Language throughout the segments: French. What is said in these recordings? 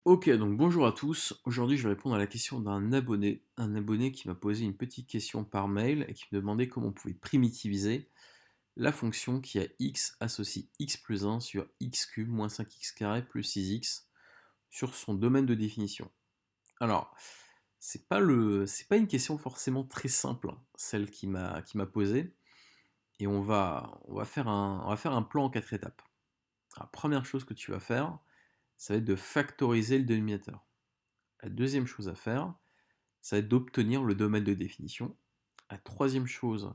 Ok, donc bonjour à tous. Aujourd'hui, je vais répondre à la question d'un abonné. Un abonné qui m'a posé une petite question par mail et qui me demandait comment on pouvait primitiviser la fonction qui a x associe x plus 1 sur x cube moins 5x carré plus 6x sur son domaine de définition. Alors, c'est pas une question forcément très simple, hein, celle qui m'a posée. Et on va faire un plan en 4 étapes. La première chose que tu vas faire, ça va être de factoriser le dénominateur. La deuxième chose à faire, ça va être d'obtenir le domaine de définition. La troisième chose,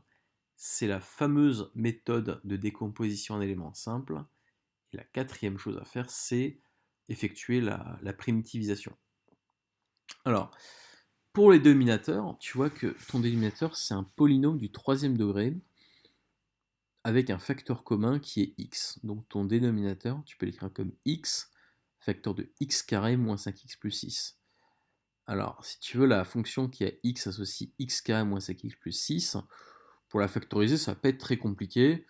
c'est la fameuse méthode de décomposition en éléments simples. Et la quatrième chose à faire, c'est effectuer la primitivisation. Alors, pour les dénominateurs, tu vois que ton dénominateur, c'est un polynôme du troisième degré avec un facteur commun qui est x. Donc ton dénominateur, tu peux l'écrire comme x, facteur de x carré moins 5x plus 6. Alors, si tu veux la fonction qui a x associe x carré moins 5x plus 6, pour la factoriser, ça va pas être très compliqué.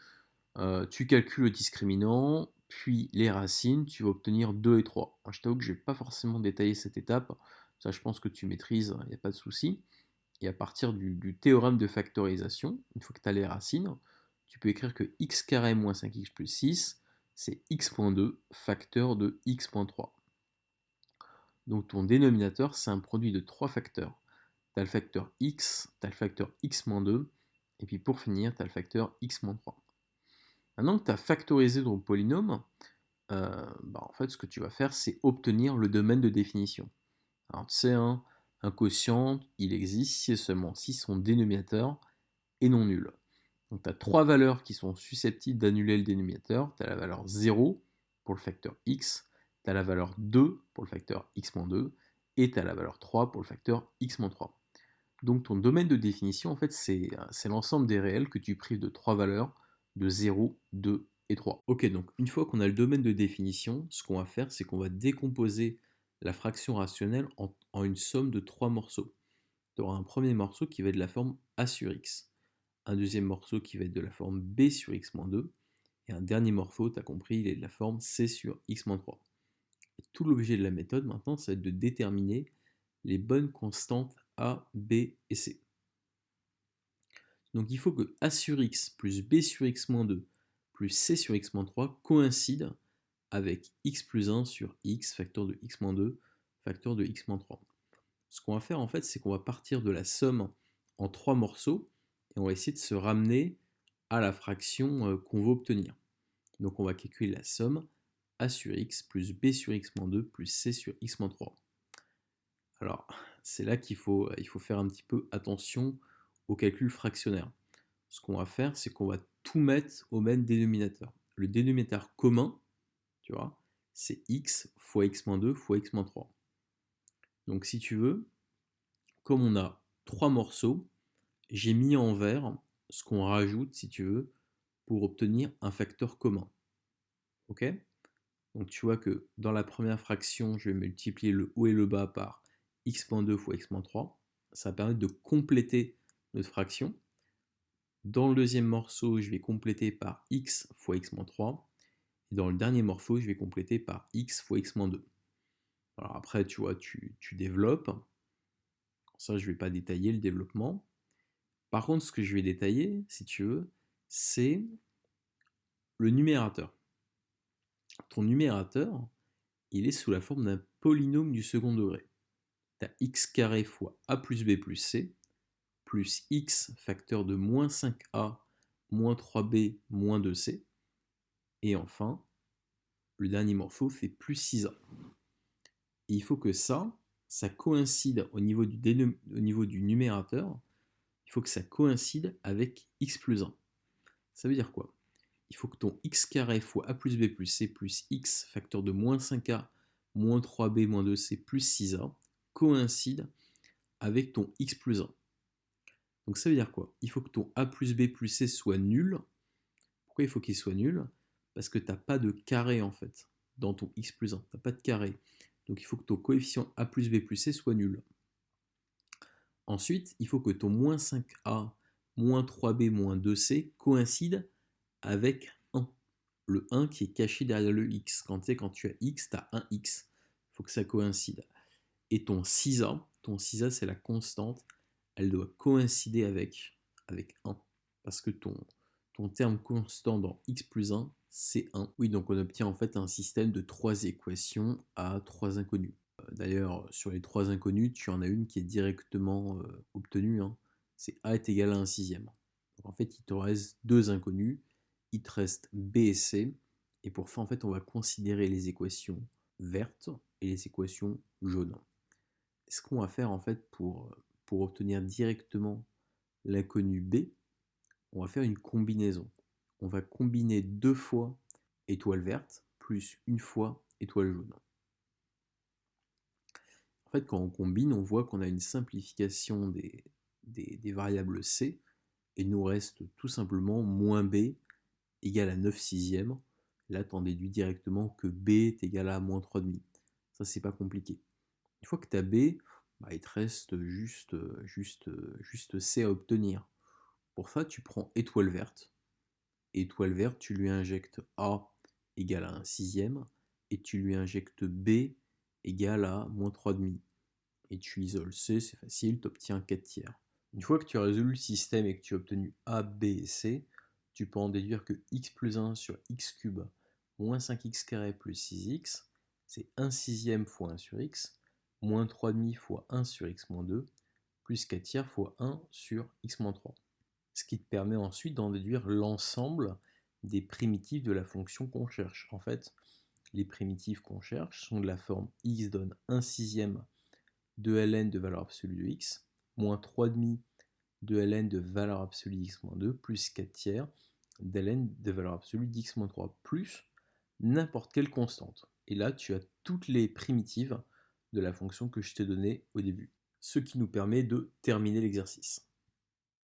Tu calcules le discriminant, puis les racines, tu vas obtenir 2 et 3. Alors, je t'avoue que je ne vais pas forcément détailler cette étape, ça je pense que tu maîtrises, il n'y a pas de souci. Et à partir du théorème de factorisation, une fois que tu as les racines, tu peux écrire que x carré moins 5x plus 6, c'est x.2 facteur de x.3. Donc ton dénominateur, c'est un produit de trois facteurs. Tu as le facteur x, tu as le facteur x-2, et puis pour finir, tu as le facteur x-3. Maintenant que tu as factorisé ton polynôme, en fait, ce que tu vas faire, c'est obtenir le domaine de définition. Alors tu sais, hein, un quotient, il existe si et seulement si son dénominateur est non nul. Donc tu as trois valeurs qui sont susceptibles d'annuler le dénominateur. Tu as la valeur 0 pour le facteur x, tu as la valeur 2 pour le facteur x-2, et tu as la valeur 3 pour le facteur x-3. Donc ton domaine de définition, en fait, c'est l'ensemble des réels que tu prives de trois valeurs de 0, 2 et 3. Ok, donc une fois qu'on a le domaine de définition, ce qu'on va faire, c'est qu'on va décomposer la fraction rationnelle en une somme de trois morceaux. Tu auras un premier morceau qui va être de la forme a sur x, un deuxième morceau qui va être de la forme b sur x-2, et un dernier morceau, tu as compris, il est de la forme c sur x-3. Et tout l'objet de la méthode maintenant, ça va être de déterminer les bonnes constantes a, b et c. Donc il faut que a sur x plus b sur x-2 plus c sur x-3 coïncident avec x plus 1 sur x, facteur de x-2, facteur de x-3. Ce qu'on va faire en fait, c'est qu'on va partir de la somme en trois morceaux et on va essayer de se ramener à la fraction qu'on veut obtenir. Donc on va calculer la somme a sur x plus b sur x-2 plus c sur x-3. Alors c'est là qu'il faut faire un petit peu attention au calcul fractionnaire. Ce qu'on va faire, c'est qu'on va tout mettre au même dénominateur. Le dénominateur commun, tu vois, c'est x fois x-2 fois x-3. Donc si tu veux, comme on a trois morceaux, j'ai mis en vert ce qu'on rajoute, si tu veux, pour obtenir un facteur commun. Ok? Donc tu vois que dans la première fraction, je vais multiplier le haut et le bas par x-2 fois x-3. Ça va permettre de compléter notre fraction. Dans le deuxième morceau, je vais compléter par x fois x-3. Et dans le dernier morceau, je vais compléter par x fois x-2. Alors après, tu vois, tu développes. Ça, je ne vais pas détailler le développement. Par contre, ce que je vais détailler, si tu veux, c'est le numérateur. Ton numérateur, il est sous la forme d'un polynôme du second degré. Tu as x carré fois a plus b plus c, plus x facteur de moins 5a moins 3b moins 2c. Et enfin, le dernier morceau fait plus 6a. Et il faut que ça coïncide au niveau du numérateur, il faut que ça coïncide avec x plus 1. Ça veut dire quoi? Il faut que ton x carré fois a plus b plus c plus x facteur de moins 5a moins 3b moins 2c plus 6a coïncide avec ton x plus 1. Donc ça veut dire quoi? Il faut que ton a plus b plus c soit nul. Pourquoi il faut qu'il soit nul? Parce que tu n'as pas de carré en fait dans ton x plus 1. Tu n'as pas de carré. Donc il faut que ton coefficient a plus b plus c soit nul. Ensuite, il faut que ton moins 5a moins 3b moins 2c coïncide avec 1. Le 1 qui est caché derrière le x. Quand tu as x, tu as un x. Il faut que ça coïncide. Et ton 6a c'est la constante, elle doit coïncider avec 1. Parce que ton terme constant dans x plus 1, c'est 1. Oui, donc on obtient en fait un système de 3 équations à 3 inconnus. D'ailleurs, sur les 3 inconnus, tu en as une qui est directement obtenue. Hein. C'est a est égal à 1 sixième. Donc en fait, il te reste 2 inconnus. Il te reste b et c. Et pour ça, en fait, on va considérer les équations vertes et les équations jaunes. Ce qu'on va faire en fait pour obtenir directement l'inconnu b, on va faire une combinaison. On va combiner 2 fois étoile verte plus une fois étoile jaune. En fait, quand on combine, on voit qu'on a une simplification des variables c, et il nous reste tout simplement moins b égale à 9 sixièmes. Là, tu en déduis directement que b est égal à moins 3,5. Ça, c'est pas compliqué. Une fois que tu as b, il te reste juste c à obtenir. Pour ça, tu prends étoile verte. Étoile verte, tu lui injectes a égale à 1 sixième, et tu lui injectes b égale à moins 3,5. Et tu isoles c, c'est facile, tu obtiens 4 tiers. Une fois que tu as résolu le système et que tu as obtenu a, b et c, tu peux en déduire que x plus 1 sur x cube moins 5x carré plus 6x, c'est 1 sixième fois 1 sur x, moins 3,5 fois 1 sur x moins 2, plus 4 tiers fois 1 sur x moins 3. Ce qui te permet ensuite d'en déduire l'ensemble des primitives de la fonction qu'on cherche. En fait, les primitives qu'on cherche sont de la forme x donne 1 sixième de ln de valeur absolue de x, moins 3,5 de ln de valeur absolue d'x moins 2, plus 4 tiers de ln de valeur absolue d'x moins 3, plus n'importe quelle constante. Et là, tu as toutes les primitives de la fonction que je t'ai donnée au début. Ce qui nous permet de terminer l'exercice.